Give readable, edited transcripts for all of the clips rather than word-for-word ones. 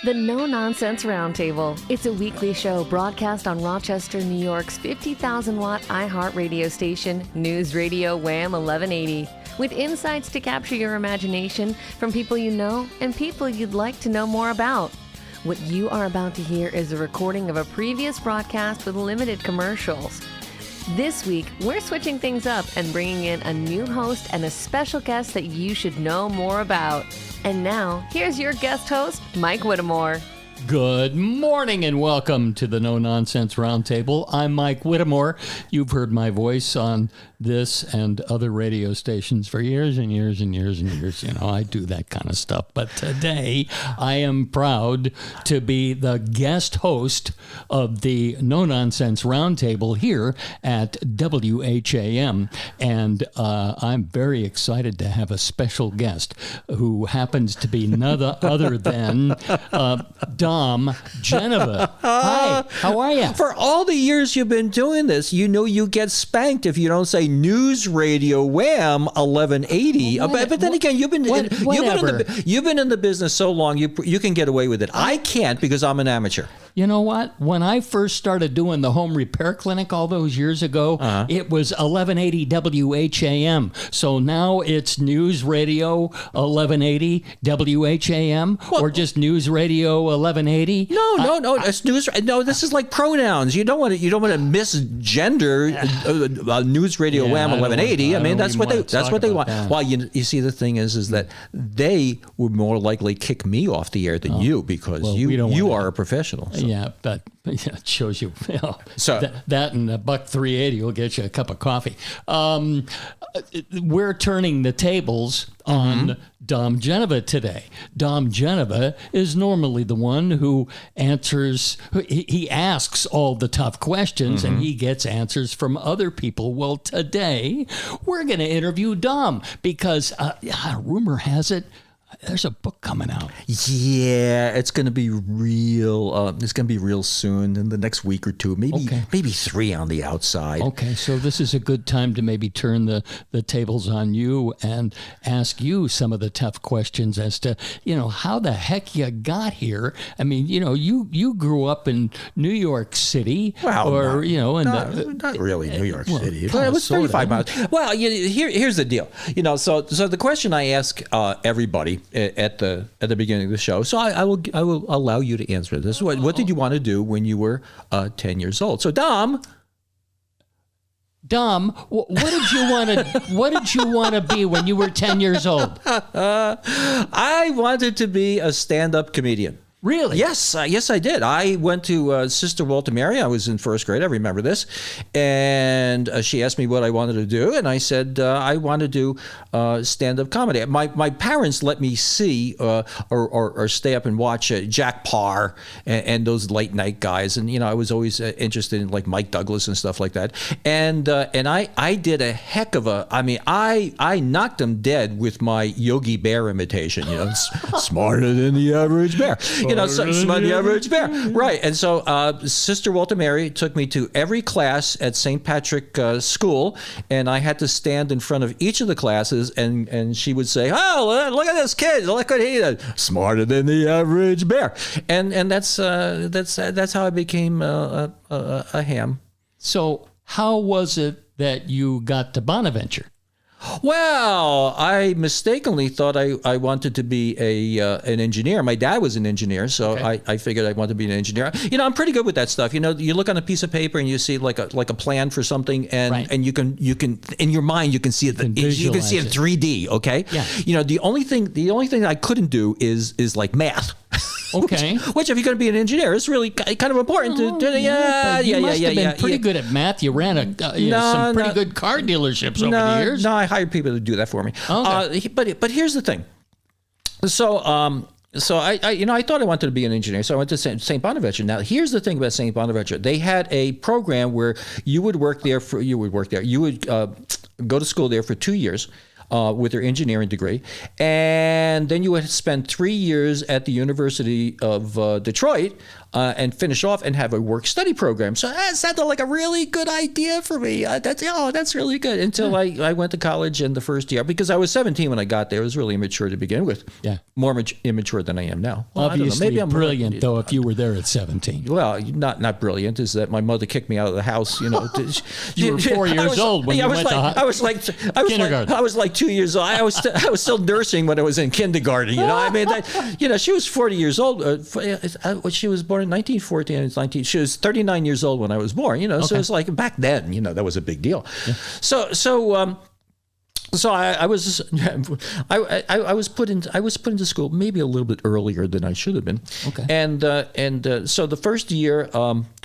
The No Nonsense Roundtable. It's a weekly show broadcast on Rochester, New York's 50,000-watt iHeart radio station, News Radio Wham 1180, with insights to capture your imagination from people you know and people you'd like to know more about. What you are about to hear is a recording of a previous broadcast with limited commercials. This week, we're switching things up and bringing in a new host and a special guest that you should know more about. And now, here's your guest host, Mike Whittemore. Good morning and welcome to the No Nonsense Roundtable. I'm Mike Whittemore. You've heard my voice on this and other radio stations for years and years and years and years. You know, I do that kind of stuff. But today, I am proud to be the guest host of the No Nonsense Roundtable here at WHAM. And I'm very excited to have a special guest who happens to be none other than Dom Geneva. Hi, how are you? For all the years you've been doing this, you know you get spanked if you don't say News Radio Wham 1180. But then again, you've been in the business so long, you can get away with it. I can't because I'm an amateur. You know what? When I first started doing the home repair clinic all those years ago, it was 1180 WHAM. So now it's News Radio 1180 WHAM, or just News Radio 1180. No. It's news. No, this is like pronouns. You don't want to misgender News Radio Wham 1180. I mean, that's what they want. Well, you see, the thing is that they would more likely kick me off the air than you because you are a professional. So. Yeah, but it shows you, so that and $1.380 will get you a cup of coffee. We're turning the tables on Dom Geneva today. Dom Geneva is normally the one who answers, he asks all the tough questions and he gets answers from other people. Well, today we're going to interview Dom because rumor has it, there's a book coming out. Yeah, it's going to be real. It's going to be real soon, in the next week or two, maybe 3 on the outside. Okay, so this is a good time to maybe turn the tables on you and ask you some of the tough questions as to, how the heck you got here. I mean, you grew up in New York City, not really New York City. But it was 35 miles. Well, here's the deal. So the question I ask everybody at the beginning of the show. So I will allow you to answer this. What did you want to do when you were 10 years old? So Dom, what did you want to be when you were 10 years old? I wanted to be a stand-up comedian. Really? Yes, I did. I went to Sister Walter Mary. I was in first grade. I remember this. And she asked me what I wanted to do. And I said, I want to do stand-up comedy. My parents let me see or stay up and watch Jack Parr and those late night guys. And, I was always interested in like Mike Douglas and stuff like that. And I did a heck of I knocked them dead with my Yogi Bear imitation, smarter than the average bear. Smart the average bear. Right. And so Sister Walter Mary took me to every class at St. Patrick School, and I had to stand in front of each of the classes, and she would say, "Oh, look at this kid! Look what he did! Smarter than the average bear." And that's how I became a ham. So how was it that you got to Bonaventure? Well, I mistakenly thought I wanted to be an engineer. My dad was an engineer, so okay. I figured I wanted to be an engineer. I'm pretty good with that stuff. You look on a piece of paper and you see like a plan for something, and right. and you can in your mind you can see it. You can see it in 3D. Okay. Yeah. The only thing I couldn't do is like math. Okay. Which if you're going to be an engineer, it's really kind of important to You must have been pretty good at math. You ran some pretty good car dealerships over the years. No, I hired people to do that for me. Okay. But here's the thing. So I thought I wanted to be an engineer, so I went to St. Bonaventure. Now, here's the thing about St. Bonaventure. They had a program where you would work there. You would go to school there for 2 years. with their engineering degree. And then you would spend 3 years at the University of Detroit and finish off and have a work-study program. So that sounded like a really good idea for me. That's really good. Until I went to college in the first year, because I was 17 when I got there. I was really immature to begin with. Yeah. More immature than I am now. Well, Obviously, maybe I'm brilliant, though, if you were there at 17. Well, not brilliant. Is that my mother kicked me out of the house? You know, You were 4 years old when you went to kindergarten. I was like 2 years old. I was still nursing when I was in kindergarten. You know, I mean, she was 40 years old. She was born in 1914. She was 39 years old when I was born. You know, so it's like back then. You know, that was a big deal. Yeah. So I was put into school maybe a little bit earlier than I should have been. Okay. And so the first year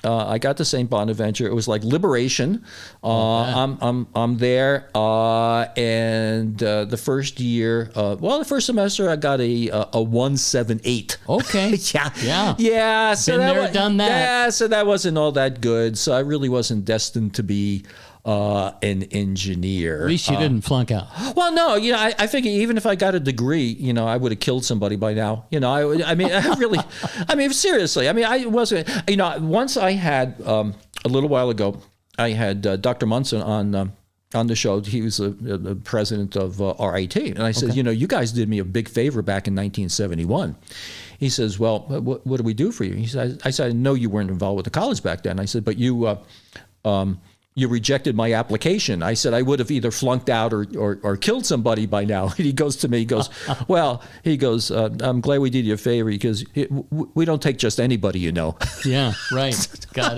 I got to St. Bonaventure. It was like liberation. I'm there, and the first year, the first semester I got a 178. Okay. Yeah. So been there, done that. Yeah. So that wasn't all that good. So I really wasn't destined to be an engineer. At least you didn't flunk out. Well, no, you know, I figure even if I got a degree, you know, I would have killed somebody by now. You know, seriously. I mean, I wasn't, you know, once I had, a little while ago, I had Dr. Munson on the show. He was the president of RIT. And I said, you know, you guys did me a big favor back in 1971. He says, well, what do we do for you? He said, I said, I know you weren't involved with the college back then. I said, but you rejected my application. I said I would have either flunked out or killed somebody by now. And he goes to me, I'm glad we did you a favor because we don't take just anybody, you know. Yeah, right. Got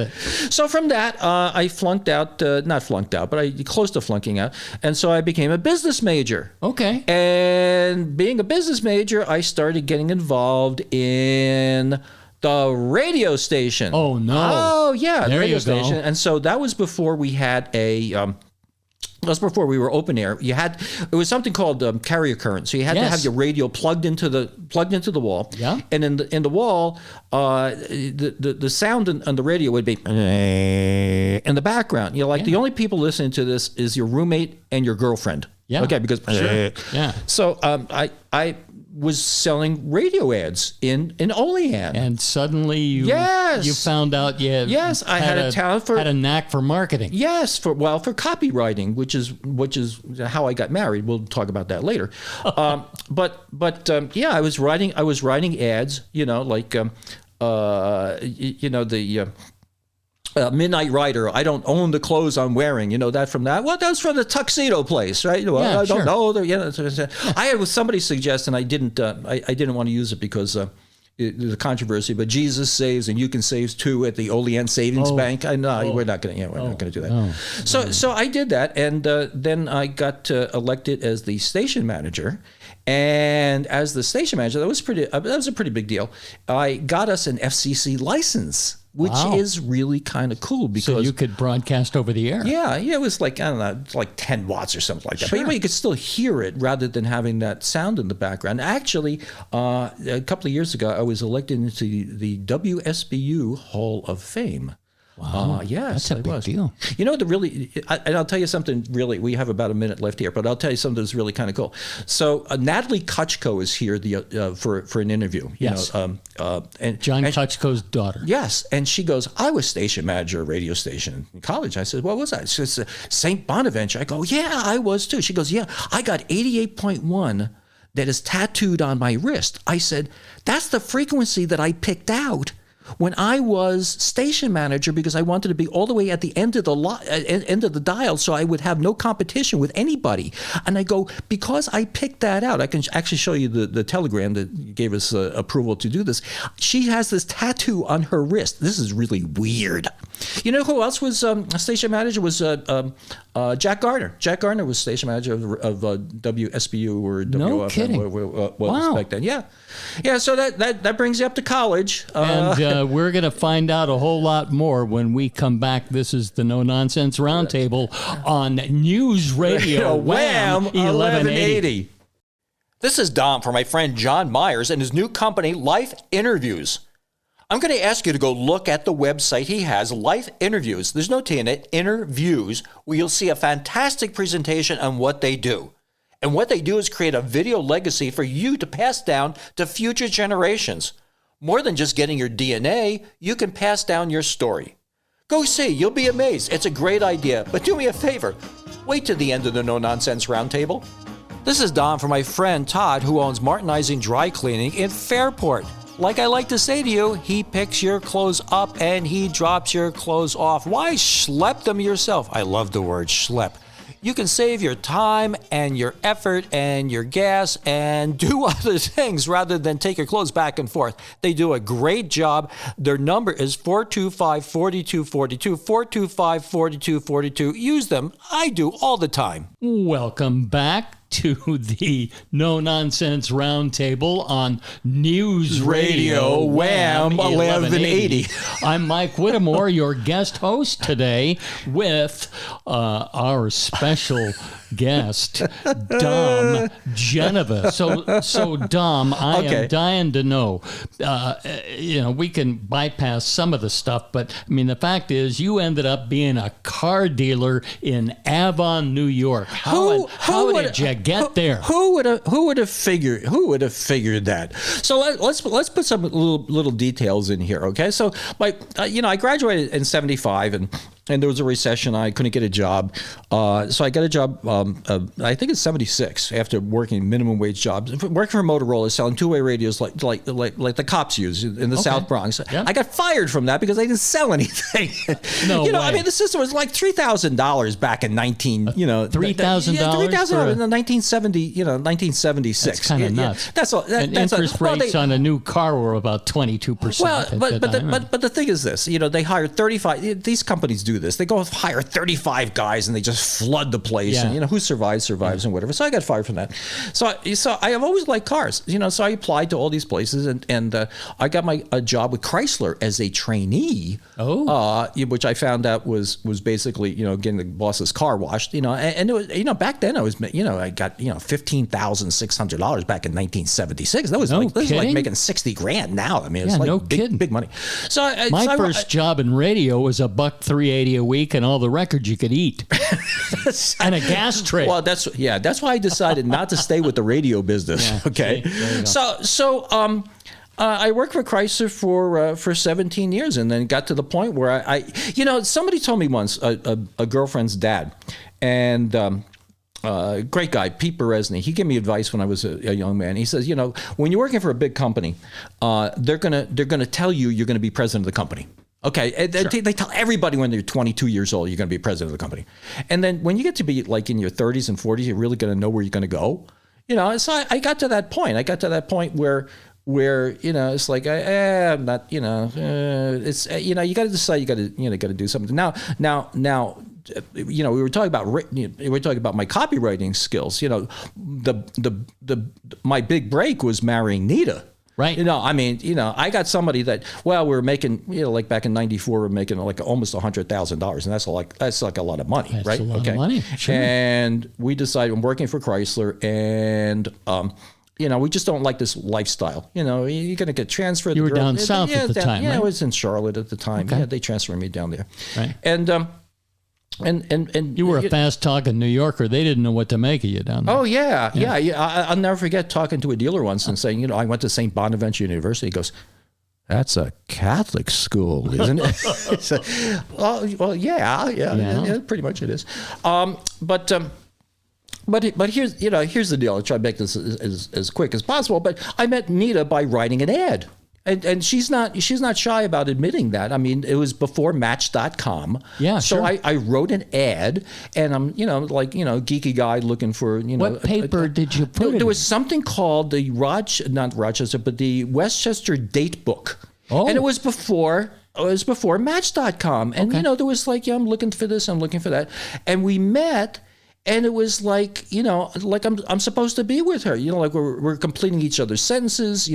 it. So from that, I flunked out, not flunked out, but I close to flunking out. And so I became a business major. Okay. And being a business major, I started getting involved in the radio station. Oh, no. Oh, yeah. There the radio you go. station. And so that was before we had that's before we were open air. It was something called carrier current. So you had to have your radio plugged into the wall. Yeah. And in the wall, the sound on the radio would be in the background. You know, like the only people listening to this is your roommate and your girlfriend. Yeah. Okay. Because yeah. So I was selling radio ads in Olean. And suddenly you found out you I had a talent had a knack for marketing. Yes, for copywriting, which is how I got married. We'll talk about that later. But I was writing ads, you know, like Midnight Rider, I don't own the clothes I'm wearing. You know that from that? Well, that's from the tuxedo place, right? Well, I don't know. I had somebody suggest, and I didn't want to use it because there's a controversy. But Jesus saves, and you can save too at the Olean Savings Bank. We're not going to do that. So I did that, and then I got elected as the station manager. And as the station manager, that was a pretty big deal. I got us an FCC license, which is really kind of cool because so you could broadcast over the air. Yeah, it was like, I don't know, like 10 watts or something like that. Sure. But you could still hear it rather than having that sound in the background. Actually, a couple of years ago, I was elected into the WSBU Hall of Fame. Wow, yes, that's a big deal. You know, and I'll tell you something really, we have about a minute left here, but I'll tell you something that's really kind of cool. So Natalie Kutchko is here for an interview. Yes. And John Kutchko's daughter. Yes. And she goes, I was station manager at a radio station in college. I said, what was that? She says, St. Bonaventure. I go, yeah, I was too. She goes, yeah, I got 88.1 that is tattooed on my wrist. I said, that's the frequency that I picked out when I was station manager because I wanted to be all the way at the end of the dial so I would have no competition with anybody. And I go, because I picked that out, I can actually show you the telegram that gave us approval to do this. She has this tattoo on her wrist. This is really weird. You know who else was a station manager? Was Jack Garner. Jack Garner was station manager of WSBU or WFM. Wow. Back then. Yeah. Yeah, so that brings you up to college. And we're going to find out a whole lot more when we come back. This is the No Nonsense Roundtable on News Radio Wham 1180. This is Dom for my friend John Myers and his new company, Life Interviews. I'm going to ask you to go look at the website he has, Life Interviews. There's no T in it, Interviews, where you'll see a fantastic presentation on what they do. And what they do is create a video legacy for you to pass down to future generations. More than just getting your DNA, you can pass down your story. Go see, you'll be amazed. It's a great idea, but do me a favor. Wait to the end of the No Nonsense Roundtable. This is Don from my friend Todd, who owns Martinizing Dry Cleaning in Fairport. Like I like to say to you, he picks your clothes up and he drops your clothes off. Why schlep them yourself? I love the word schlep. You can save your time and your effort and your gas and do other things rather than take your clothes back and forth. They do a great job. Their number is 425-4242, 425-4242. Use them. I do all the time. Welcome back to the No Nonsense Roundtable on News Radio Wham 1180. I'm Mike Whittemore, your guest host today, with our special guest, Dom Geneva. So Dom, I am dying to know. We can bypass some of the stuff, but I mean, the fact is, you ended up being a car dealer in Avon, New York. How did you get there? Who would have figured that? So let's put some little details in here, okay? So I graduated in '75 and there was a recession. I couldn't get a job, so I got a job. I think it's '76 after working minimum wage jobs, working for Motorola, selling two-way radios like the cops use in the South Bronx. Yeah. I got fired from that because I didn't sell anything. No way. I mean, the system was like $3,000 back in $3,000 in 1976. That's kind of nuts. Yeah, that's all. Interest rates on a new car were about 22%. Well, but the thing is this. They hire 35. These companies do this. They go hire 35 guys and they just flood the place. Yeah. And who survives and whatever. So I got fired from that. So I have always liked cars. So I applied to all these places and I got a job with Chrysler as a trainee. Which I found out was basically getting the boss's car washed. And it was, back then I was I got $15,600 back in 1976. That was like making $60,000 now. I mean, it's like big money. So my first job in radio was $1.380 a week and all the records you could eat and a gas tray. Well, that's why I decided not to stay with the radio business. Yeah, okay, so I worked for Chrysler for 17 years, and then got to the point where I somebody told me once, a girlfriend's dad, and great guy, Pete Berezny. He gave me advice when I was a young man. He says, when you're working for a big company, they're gonna tell you you're gonna be president of the company. Okay, sure. They tell everybody when they're 22 years old you're going to be president of the company, and then when you get to be like in your 30s and 40s, you're really going to know where you're going to go. So I got to that point. I got to that point where it's like I'm not. It's you got to decide. You got to do something now. We were talking about my copywriting skills. My big break was marrying Nita. Right. I got somebody that, we're making, like back in '94, we're making like almost $100,000, and that's like a lot of money, that's right? A lot of money. Sure. And we decided, I'm working for Chrysler, and we just don't like this lifestyle. You're going to get transferred. You were down south at the time, right? I was in Charlotte at the time. Okay. Yeah, they transferred me down there. Right. And you were a fast-talking New Yorker. They didn't know what to make of you down there. Oh, yeah. I'll never forget talking to a dealer once and saying, I went to St. Bonaventure University. He goes, "That's a Catholic school, isn't it?" So, yeah, pretty much it is. But here's the deal. I'll try to make this as quick as possible. But I met Nita by writing an ad. And she's not shy about admitting that. I mean, it was before Match.com. Yeah, so sure. I wrote an ad, and I'm geeky guy looking for What paper did you put? There was something called the the Westchester Date Book. Oh. And it was before Match.com. And there was I'm looking for this, I'm looking for that, and we met. And it was like I'm supposed to be with her, like we're completing each other's sentences.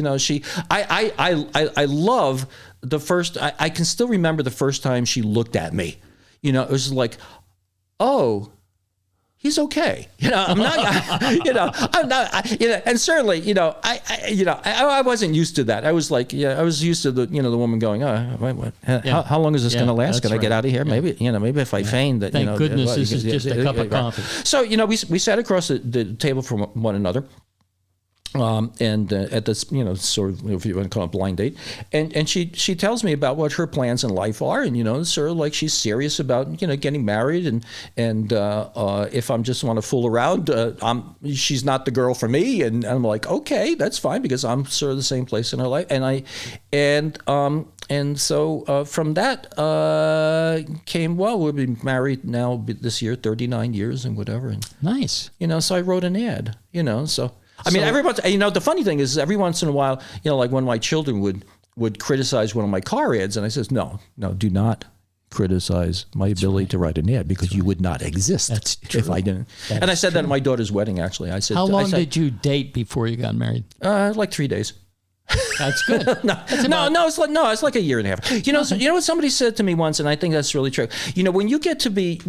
I love the first. I can still remember the first time she looked at me. It was like, oh, he's okay. I'm not, I'm not, and certainly, I wasn't used to that. I was like, I was used to the woman going, how long is this going to last? Can I get out of here? Maybe, maybe if I feign that, Thank goodness this is just a cup of coffee. So, we sat across the table from one another. And at this, sort of, if you want to call it a blind date, and she tells me about what her plans in life are, and sort of like she's serious about getting married, and if I'm just want to fool around, she's not the girl for me, and I'm like, okay, that's fine, because I'm sort of the same place in her life, and so from that came, well, we've been married now this year 39 years and whatever, and nice, so I wrote an ad, so. I mean, every once, the funny thing is every once in a while, like when my children would criticize one of my car ads, and I says, no, do not criticize my ability to write an ad, because you would not exist if I didn't. And I said that at my daughter's wedding, actually. I said, how long did you date before you got married? Like 3 days. That's good. It's like a year and a half. So, what somebody said to me once, and I think that's really true. When you get to be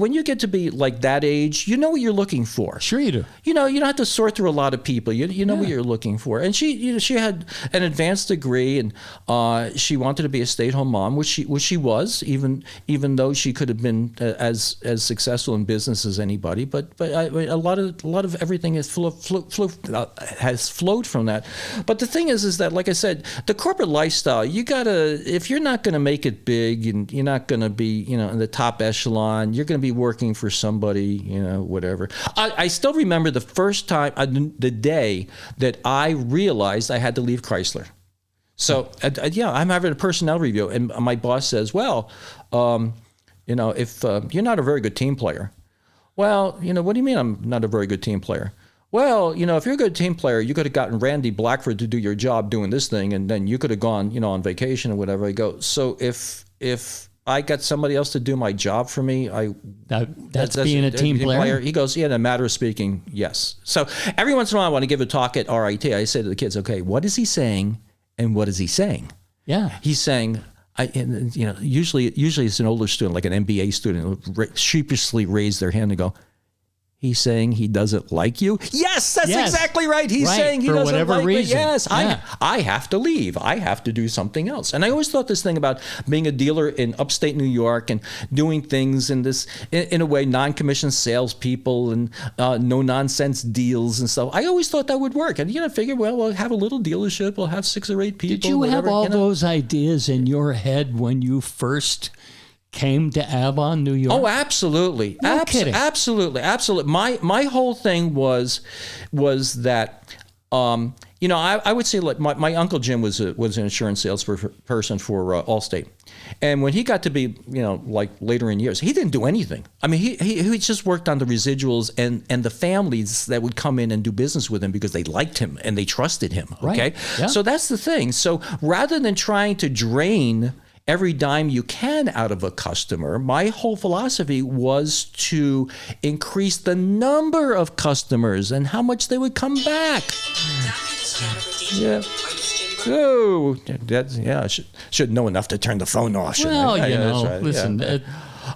like that age, you know what you're looking for. Sure you do. You don't have to sort through a lot of people. You know what you're looking for. And she had an advanced degree, and she wanted to be a stay-at-home mom, which she was, even though she could have been as successful in business as anybody. But a lot of everything has flowed from that. But the thing is that, like I said, the corporate lifestyle, you gotta, if you're not gonna make it big and you're not gonna be, in the top echelon, you're gonna be working for somebody, whatever. I still remember the first time, the day that I realized I had to leave Chrysler. So, I'm having a personnel review, and my boss says, well, if you're not a very good team player. Well, what do you mean I'm not a very good team player? Well, if you're a good team player, you could have gotten Randy Blackford to do your job doing this thing, and then you could have gone, on vacation or whatever. I go, so if I got somebody else to do my job for me, that's being a team player. He goes, in a matter of speaking, yes. So every once in a while, I want to give a talk at RIT. I say to the kids, okay, what is he saying, and what is he saying? Yeah, he's saying. Usually it's an older student, like an MBA student, who sheepishly raise their hand and go, he's saying he doesn't like you? Yes, that's exactly right. He's saying he doesn't like me. Yes, I have to leave. I have to do something else. And I always thought this thing about being a dealer in upstate New York and doing things in this, in a way, non-commissioned salespeople and no-nonsense deals and stuff. I always thought that would work. And, figure, well, we'll have a little dealership. We'll have 6 or 8 people. Did you have all those ideas in your head when you first came to Avon, New York? Oh, absolutely. No kidding. Absolutely. My whole thing was that, I would say, like, my Uncle Jim was an insurance salesperson for Allstate. And when he got to be, like later in years, he didn't do anything. I mean, he just worked on the residuals and the families that would come in and do business with him because they liked him and they trusted him. Okay. Right. Yeah. So that's the thing. So rather than trying to drain every dime you can out of a customer, my whole philosophy was to increase the number of customers and how much they would come back. Yeah. Oh, I should know enough to turn the phone off. Well, I? that's right. Listen. Yeah.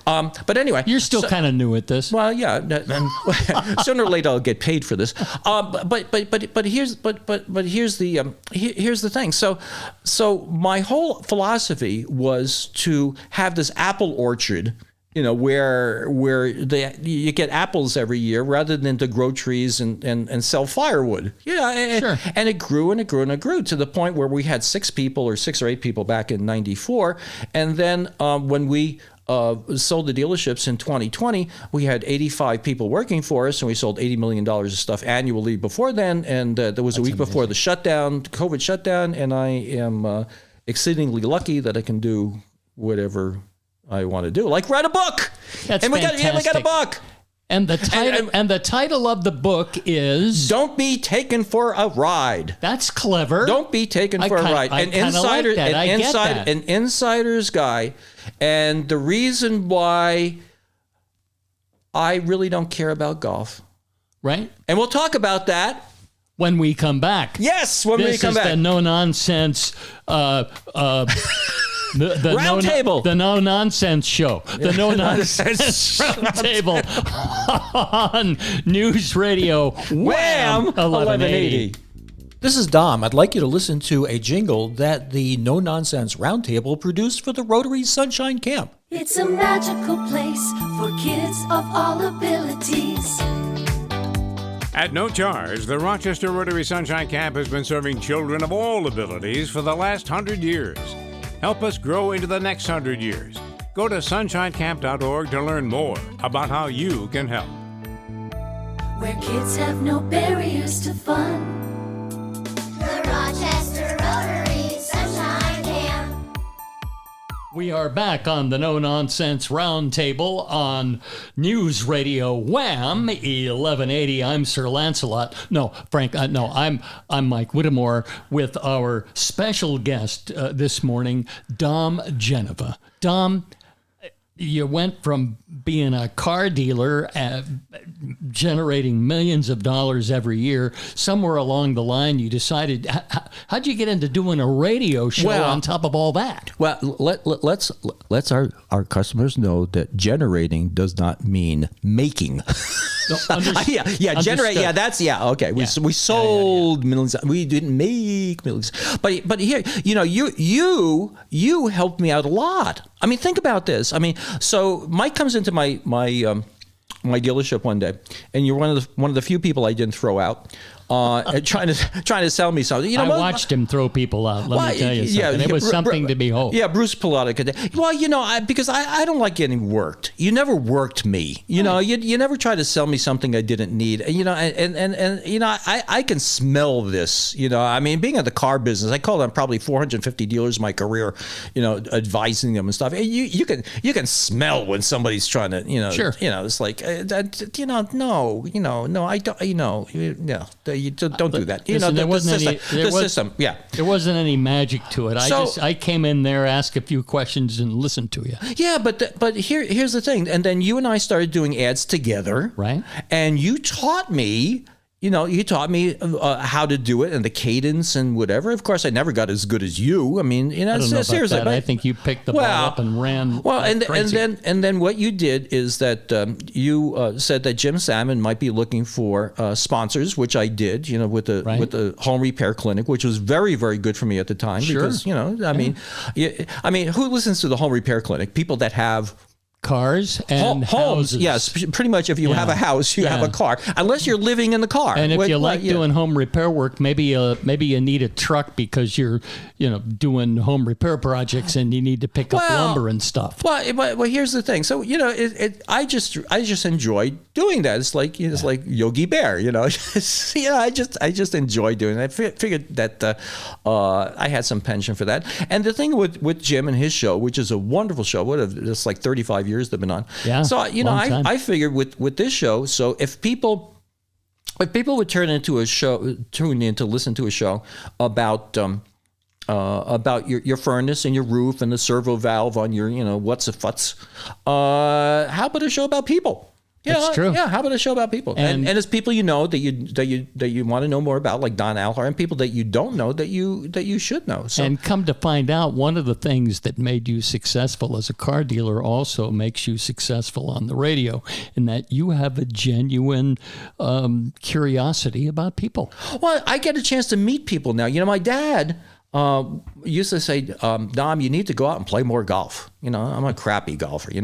But anyway, you're still kind of new at this. Well, yeah. And sooner or later, I'll get paid for this. But here's the thing. So my whole philosophy was to have this apple orchard, where you get apples every year rather than to grow trees and sell firewood. Sure. And it grew and it grew and it grew to the point where we had 6 or 8 people back in '94, and then when we sold the dealerships in 2020, we had 85 people working for us, and we sold $80 million of stuff annually before then. And there was a week before the COVID shutdown, and I am exceedingly lucky that I can do whatever I want to do, like write a book. That's fantastic. We got a book. And the title of the book is "Don't Be Taken for a Ride." That's clever. Don't be taken for a ride. An insider's guy, and the reason why I really don't care about golf. Right. And we'll talk about that when we come back. Yes, when we come back. This is the no nonsense. The Round table. The no nonsense show. The no nonsense round table on News Radio Wham! 1180. This is Dom. I'd like you to listen to a jingle that the No Nonsense Roundtable produced for the Rotary Sunshine Camp. It's a magical place for kids of all abilities. At no charge, the Rochester Rotary Sunshine Camp has been serving children of all abilities for the last 100 years. Help us grow into the next 100 years. Go to sunshinecamp.org to learn more about how you can help. Where kids have no barriers to fun. The Rochester Rotary Sunshine Camp. We are back on the No Nonsense Roundtable on News Radio Wham 1180. I'm Sir Lancelot. No, Frank. I'm Mike Whittemore with our special guest this morning, Dom Geneva. Dom, you went from being a car dealer, generating millions of dollars every year. Somewhere along the line, you decided. How'd you get into doing a radio show on top of all that? Well, let's our customers know that generating does not mean making. Generate. Yeah, that's okay. We sold millions. We didn't make millions. But here, you helped me out a lot. I mean, think about this. I mean, so Mike comes into my dealership one day, and you're one of the few people I didn't throw out. Trying to sell me something. I watched him throw people out. Let me tell you something. It was something to behold. Yeah, Bruce Pilotic. Well, because I don't like getting worked. You never worked me. You never try to sell me something I didn't need. I can smell this. I mean, being in the car business, I called on probably 450 dealers in my career. Advising them and stuff. And you can smell when somebody's trying to. Sure. It's like no, I don't. You don't do that. There wasn't There wasn't any magic to it. I came in there, asked a few questions, and listened to you. Yeah, but here's the thing. And then you and I started doing ads together, right? And you taught me. How to do it and the cadence and whatever. Of course, I never got as good as you. I mean, I don't know seriously. About that. I think you picked the ball up and ran. Well, crazy. and then what you did is that you said that Jim Salmon might be looking for sponsors, which I did. With the home repair clinic, which was very, very good for me at the time. Sure. Because I mean, who listens to the home repair clinic? People that have cars and homes. houses. Yes, pretty much. If you have a house, you have a car, unless you're living in the car. And if you like doing home repair work, maybe you need a truck because you're doing home repair projects and you need to pick up lumber and stuff. Well, here's the thing. So I just enjoy doing that. It's like like Yogi Bear. I just enjoy doing it. I figured that I had some penchant for that. And the thing with Jim and his show, which is a wonderful show, it's like 35 years they've been on. Yeah. So I figured with this show, so if people would tune in to listen to a show about your furnace and your roof and the servo valve on your what's a futz, how about a show about people? That's true. Yeah, how about a show about people? And it's people that you want to know more about, like Don Alhar, and people that you don't know that you should know. So. And come to find out, one of the things that made you successful as a car dealer also makes you successful on the radio, in that you have a genuine curiosity about people. Well, I get a chance to meet people now. My dad used to say, Dom, you need to go out and play more golf. I'm a crappy golfer. You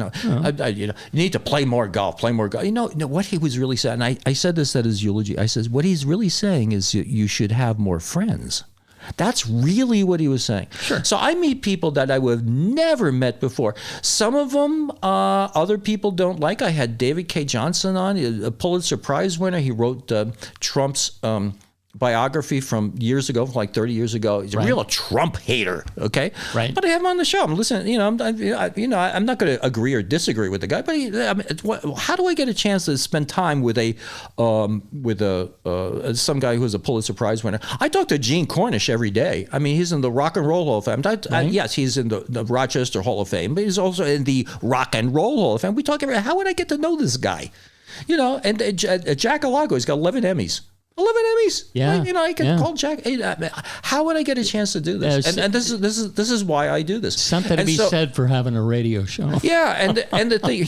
need to play more golf. What he was really saying, and I said this at his eulogy. I says, what he's really saying is you should have more friends. That's really what he was saying. Sure. So I meet people that I would have never met before. Some of them, other people don't like. I had David K. Johnson on, a Pulitzer Prize winner. He wrote Trump's biography from years ago, like 30 years ago. He's a real Trump hater, okay? Right. But I have him on the show. I'm listening. I'm not going to agree or disagree with the guy. But how do I get a chance to spend time with some guy who's a Pulitzer Prize winner? I talk to Gene Cornish every day. I mean, he's in the Rock and Roll Hall of Fame. Yes, he's in the Rochester Hall of Fame, but he's also in the Rock and Roll Hall of Fame. We talk about how would I get to know this guy? And Jack Alago, he's got 11 Emmys. 11 Emmys. Yeah, I can call Jack. Hey, how would I get a chance to do this? And this is why I do this. Something to be said for having a radio show. Yeah, and the thing,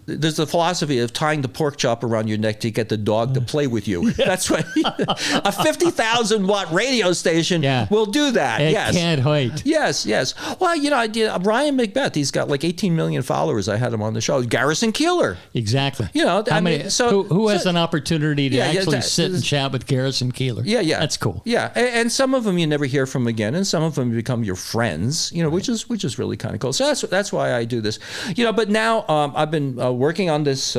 there's the philosophy of tying the pork chop around your neck to get the dog to play with you. That's what a 50,000 watt radio station will do that. It can't wait. Yes. Well, I did Ryan Macbeth. He's got like 18 million followers. I had him on the show. Garrison Keillor. Exactly. Who has an opportunity to actually sit and chat with Garrison Keillor? Yeah. That's cool. Yeah, and some of them you never hear from again, and some of them become your friends. Which is really kind of cool. So that's why I do this. But now I've been working on this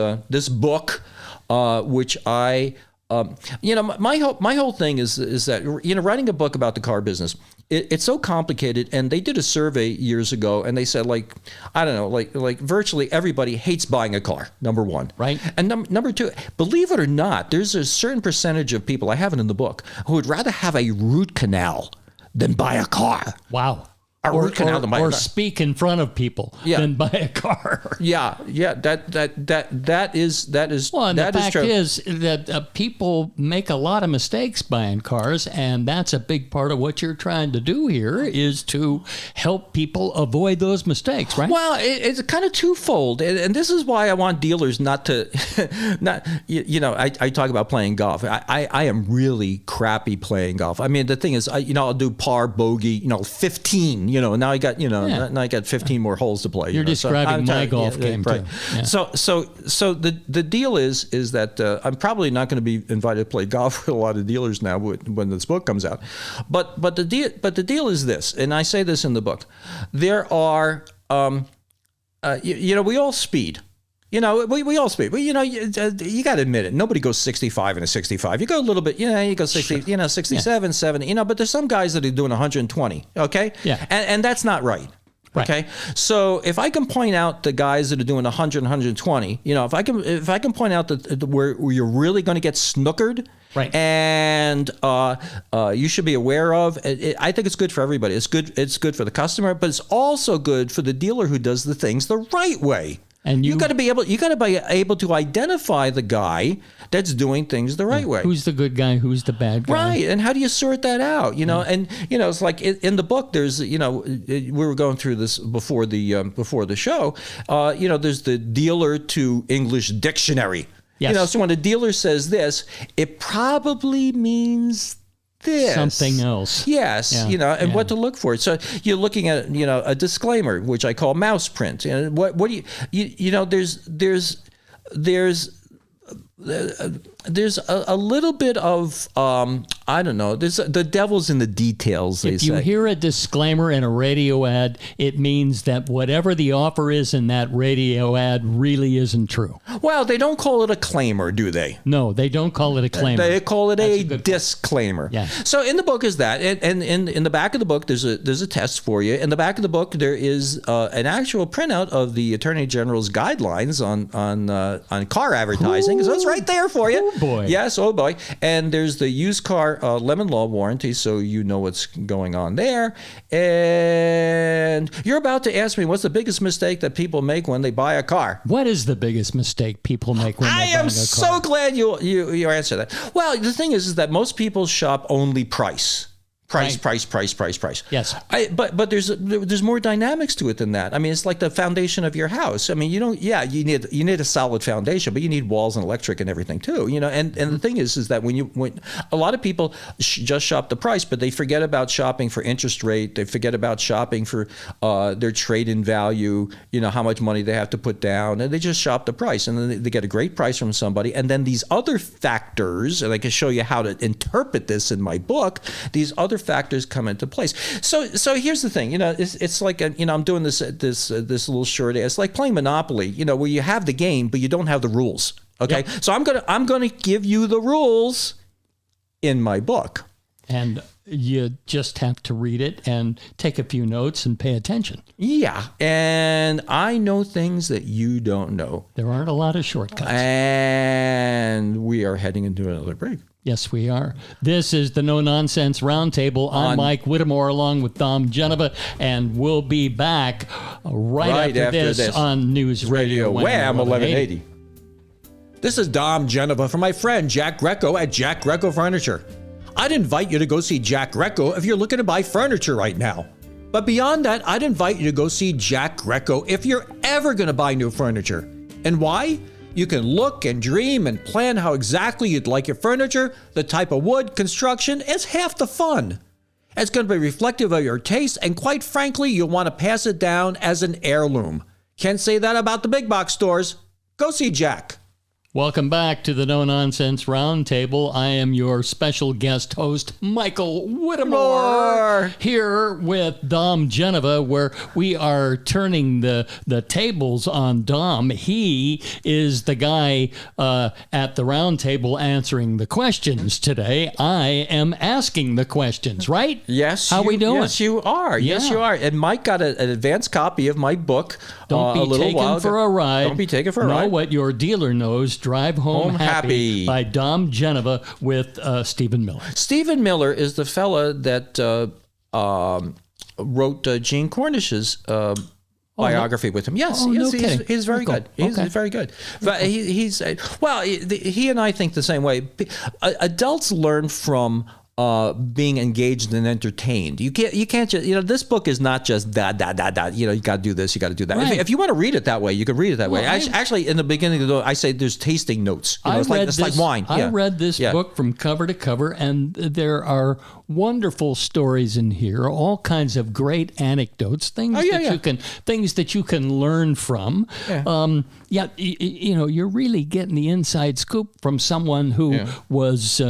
book, which I. My whole thing is that writing a book about the car business, it's so complicated. And they did a survey years ago, and they said like virtually everybody hates buying a car. Number one, right? And number two, believe it or not, there's a certain percentage of people, I have it in the book, who would rather have a root canal than buy a car. Wow. Or speak in front of people than buy a car. Yeah. That is well, and that the is fact true. is that people make a lot of mistakes buying cars, and that's a big part of what you're trying to do here is to help people avoid those mistakes, right? Well, it's kind of twofold, and this is why I want dealers not to, I talk about playing golf. I am really crappy playing golf. I mean, the thing is, I'll do par, bogey, 15. Now I got, now I got 15 more holes to play. You're describing my golf game, right? Too. Yeah. So the deal is that I'm probably not going to be invited to play golf with a lot of dealers now when this book comes out. But the deal is this, and I say this in the book. There are, we all speed. We all speed. But, you got to admit it. Nobody goes 65 in a 65. You go a little bit, you go 60, 67, 70, but there's some guys that are doing 120, okay? Yeah. And that's not right. Right. Okay. So if I can point out the guys that are doing 100, 120, if I can point out that where you're really going to get snookered, right, and you should be aware of, I think it's good for everybody. It's good for the customer, but it's also good for the dealer who does the things the right way. And you got to be able to identify the guy that's doing things the right way. Who's the good guy? Who's the bad guy? Right. And how do you sort that out? And it's like in the book. There's we were going through this before the show. There's the dealer to English dictionary. Yes. So when a dealer says this, it probably means this. Something else. Yes, and what to look for. So you're looking at, a disclaimer, which I call mouse print. And what do there's a little bit of, there's the devil's in the details, they say. If you hear a disclaimer in a radio ad, it means that whatever the offer is in that radio ad really isn't true. Well, they don't call it a claimer, do they? No, they don't call it a claimer. They call it a disclaimer. Yeah. So in the book is that, and in the back of the book, there's a test for you. In the back of the book, there is an actual printout of the Attorney General's guidelines on car advertising. So it's right there for you. Oh boy. Yes, oh boy. And there's the used car lemon law warranty, so you know what's going on there. And you're about to ask me, what's the biggest mistake that people make when they buy a car? What is the biggest mistake people make when they buy a car? I am so glad you answer that. Well, the thing is that most people shop only price. Price. Yes. But there's more dynamics to it than that. I mean, it's like the foundation of your house. I mean, you need a solid foundation, but you need walls and electric and everything too. And the thing is that when a lot of people just shop the price, but they forget about shopping for interest rate. They forget about shopping for their trade-in value. How much money they have to put down, and they just shop the price, and then they get a great price from somebody. And then these other factors, and I can show you how to interpret this in my book. These other factors come into place. So here's the thing, it's like I'm doing this little short. It's like playing Monopoly, where you have the game but you don't have the rules. Okay, yep. So I'm gonna give you the rules in my book, and you just have to read it and take a few notes and pay attention. Yeah, and I know things that you don't know. There aren't a lot of shortcuts. And we are heading into another break. Yes, we are. This is the No Nonsense Roundtable. I'm Mike Whittemore along with Tom Geneva, and we'll be back right after this on News Radio Wham 1180. This is Dom Genova from my friend Jack Greco at Jack Greco Furniture. I'd invite you to go see Jack Greco if you're looking to buy furniture right now. But beyond that, I'd invite you to go see Jack Greco if you're ever going to buy new furniture. And why? You can look and dream and plan how exactly you'd like your furniture, the type of wood, construction. It's half the fun. It's going to be reflective of your taste, and quite frankly, you'll want to pass it down as an heirloom. Can't say that about the big box stores. Go see Jack. Welcome back to the No Nonsense Roundtable. I am your special guest host, Michael Whittemore, here with Dom Genova, where we are turning the tables on Dom. He is the guy at the round table answering the questions today. I am asking the questions, right? Yes. How we doing? Yes, you are. Yeah. Yes, you are. And Mike got an advanced copy of my book. Don't be a little taken while for ago. a ride. Don't be taken for a ride. Know what your dealer knows. Drive Home Happy by Dom Genova with Stephen Miller. Stephen Miller is the fella that wrote Gene Cornish's biography with him. Yes, Oh, yes, no kidding. he's very Cool. good. He's Okay. very good. But he and I think the same way. Adults learn from being engaged and entertained. You can't just, this book is not just that, you got to do this, you got to do that. Right. If you want to read it that way, you can read it that way. Actually, in the beginning of the book, I say there's tasting notes. It's like wine. I read this book from cover to cover, and there are wonderful stories in here, all kinds of great anecdotes, things that you can learn from. You're really getting the inside scoop from someone who was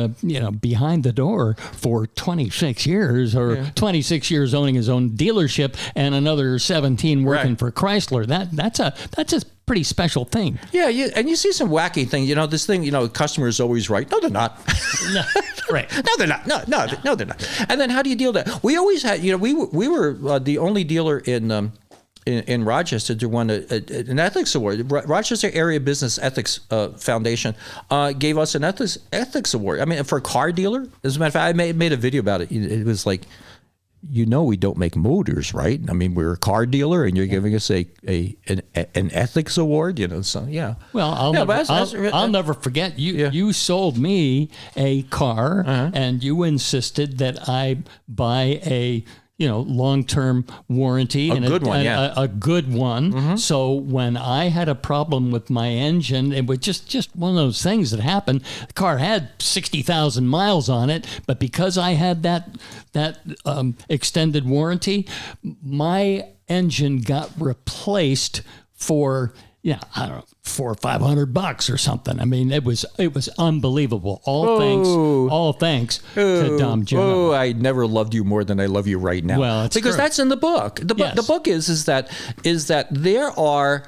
behind the door for 26 years, or 26 years owning his own dealership, and another 17 working for Chrysler. That's a pretty special thing. Yeah, and you see some wacky things. This thing, customers always right. No, they're not. No, right. No, they're not. No, they're not. And then how do you deal with that? We always had, we were the only dealer in Rochester to win an ethics award. Rochester Area Business Ethics Foundation gave us an ethics award. I mean, for a car dealer. As a matter of fact, I made a video about it. It was like, we don't make motors, right? I mean, we're a car dealer, and you're giving us an ethics award, So yeah. Well, I'll never forget you. Yeah. You sold me a car, and you insisted that I buy a long-term warranty, a good one. A good one. So when I had a problem with my engine, it was just one of those things that happened. The car had 60,000 miles on it, but because I had that extended warranty, my engine got replaced for I don't know, $400 or $500 or something. I mean, it was unbelievable. All thanks to Dom Genova. Oh, I never loved you more than I love you right now. Well, it's because true. that's in the book. The book is that there are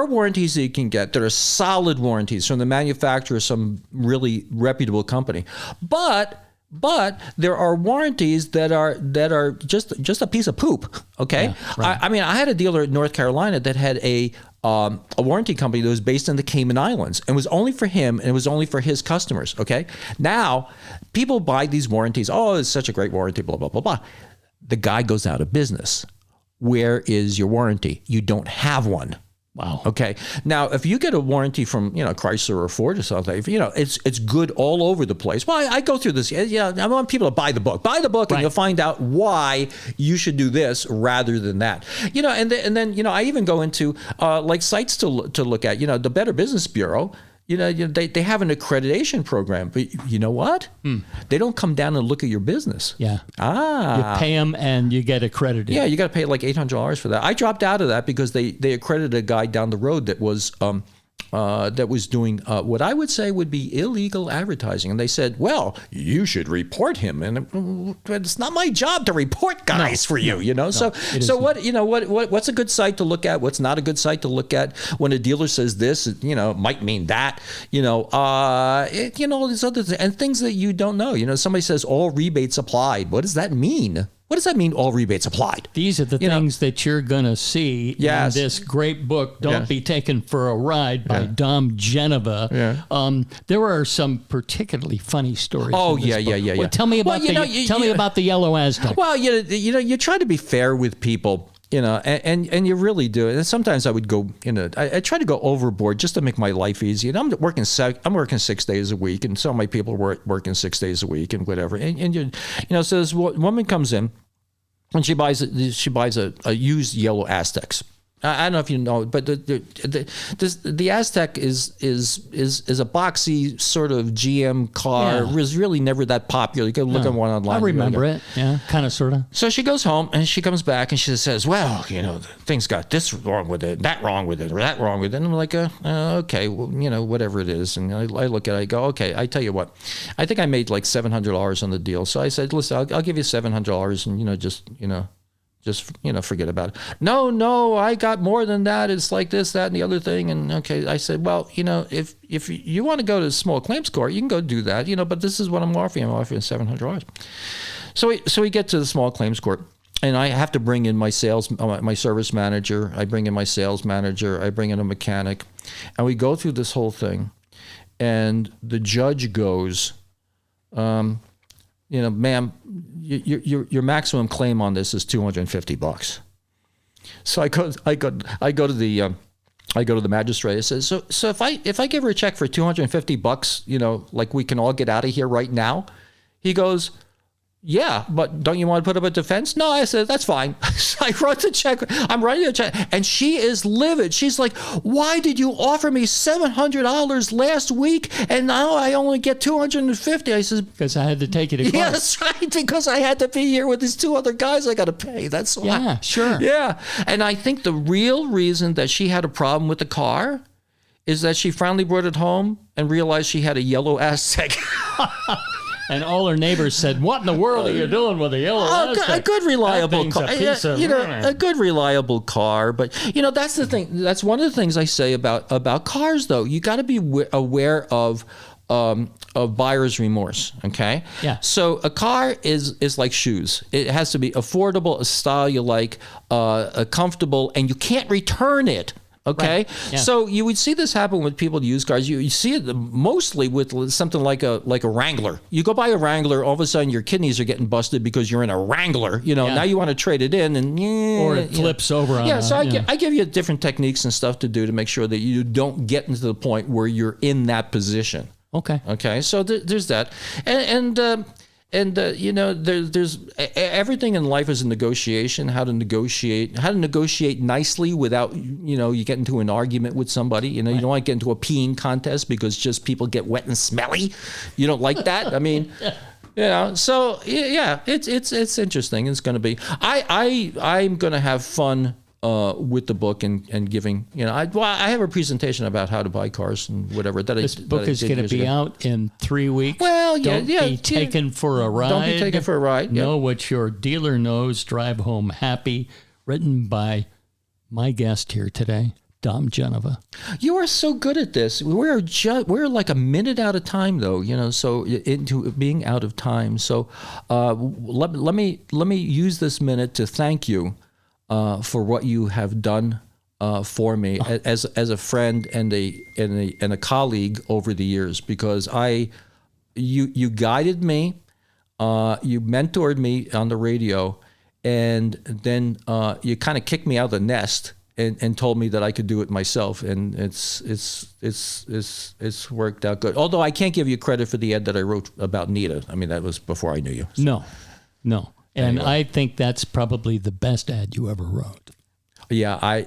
warranties that you can get that are solid warranties from the manufacturer, some really reputable company, but there are warranties that are just a piece of poop. Okay, Yeah, right. I mean, I had a dealer in North Carolina that had a warranty company that was based in the Cayman Islands, and it was only for him, and it was only for his customers. Okay, now people buy these warranties. Oh, it's such a great warranty. Blah blah blah blah. The guy goes out of business. Where is your warranty? You don't have one. Wow. Okay. Now, if you get a warranty from, Chrysler or Ford or something, it's good all over the place. Well, I go through this. I want people to buy the book. Buy the book, Right. and you'll find out why you should do this rather than that. And then I even go into like sites to look at. The Better Business Bureau. They have an accreditation program, but you know what? They don't come down and look at your business. Yeah. You pay them and you get accredited. Yeah, you got to pay like $800 for that. I dropped out of that because they accredited a guy down the road that was doing what I would say would be illegal advertising, and they said, "Well, you should report him." And it's not my job to report guys for you, So what's a good site to look at? What's not a good site to look at? When a dealer says this, it might mean that. These other things and things that you don't know. Somebody says all rebates applied. What does that mean? What does that mean, all rebates applied? These are the things that you're going to see in this great book, Don't Be Taken for a Ride by Dom Genova. Yeah. There are some particularly funny stories. Oh, in this book. yeah. Well, tell me about the yellow Aztec. Well, you try to be fair with people. and you really do it. And sometimes I would go, I try to go overboard just to make my life easy. And I'm working 6 days a week, and some of my people were working 6 days a week and whatever. And so this woman comes in, and she buys a used yellow Aztecs. I don't know if you know, but the Aztec is a boxy sort of GM car. It was really never that popular. You can look at one online. I remember it. Yeah, kind of, sort of. So she goes home and she comes back and she says, well, things got this wrong with it, that wrong with it, or that wrong with it. And I'm like, okay, well, whatever it is. And I look at it, I go, okay, I tell you what, I think I made like $700 on the deal. So I said, listen, I'll give you $700 and, just forget about it. No, I got more than that. It's like this, that, and the other thing. And okay, I said, well, if you want to go to the small claims court, you can go do that, but this is what I'm offering. I'm offering $700. So we get to the small claims court, and I have to bring in my service manager. I bring in my sales manager. I bring in a mechanic, and we go through this whole thing. And the judge goes, ma'am, your maximum claim on this is $250. So I go to the magistrate. I says, so if I give her a check for $250, like we can all get out of here right now. He goes, yeah, but don't you want to put up a defense? No, I said, that's fine. So I wrote the check. I'm writing the check. And she is livid. She's like, why did you offer me $700 last week? And now I only get $250. I said, because I had to take it to court. Yeah, that's right. Because I had to be here with these two other guys I got to pay. That's why. Yeah, sure. Yeah. And I think the real reason that she had a problem with the car is that she finally brought it home and realized she had a yellow Aztec. And all her neighbors said, "What in the world are you doing with a yellow Aztec? A good, reliable car. A good, reliable car. But that's the thing. That's one of the things I say about cars, though. You got to be aware of buyer's remorse. Okay. Yeah. So a car is like shoes. It has to be affordable, a style you like, comfortable, and you can't return it. Okay, right. Yeah. So you would see this happen with people who use cars. You see it mostly with something like a Wrangler. You go buy a Wrangler, all of a sudden your kidneys are getting busted because you're in a Wrangler. Now you want to trade it in, and or it flips over. I give you different techniques and stuff to do to make sure that you don't get into the point where you're in that position. Okay. So there's that, and there's everything in life is a negotiation. How to negotiate nicely without you get into an argument with somebody. You don't want to get into a peeing contest because just people get wet and smelly. You don't like that. I mean, So yeah, it's interesting. It's going to be. I'm going to have fun with the book and giving. I have a presentation about how to buy cars and whatever. This book is going to be out in 3 weeks. Well, Don't be taken for a ride. Don't be taken for a ride. Know what your dealer knows. Drive home happy. Written by my guest here today, Dom Genova. You are so good at this. We're like a minute out of time, though. So into being out of time. So let me use this minute to thank you. For what you have done for me as a friend and a colleague over the years, because you guided me, you mentored me on the radio, and then you kind of kicked me out of the nest and told me that I could do it myself, and it's worked out good. Although I can't give you credit for the ad that I wrote about Nita. I mean, that was before I knew you. So. No. And anyway. I think that's probably the best ad you ever wrote. Yeah, I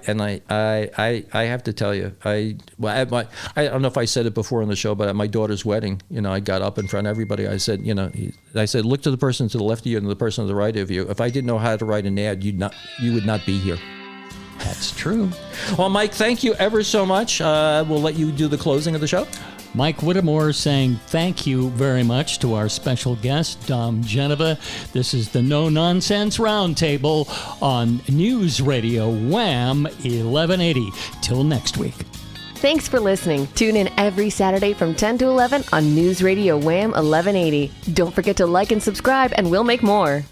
have to tell you, I don't know if I said it before on the show, but at my daughter's wedding, I got up in front of everybody. I said, look to the person to the left of you and the person to the right of you. If I didn't know how to write an ad, you would not be here. That's true. Well, Mike, thank you ever so much. We'll let you do the closing of the show. Mike Whittemore saying thank you very much to our special guest, Dom Genova. This is the No Nonsense Roundtable on News Radio Wham 1180. Till next week. Thanks for listening. Tune in every Saturday from 10 to 11 on News Radio Wham 1180. Don't forget to like and subscribe, and we'll make more.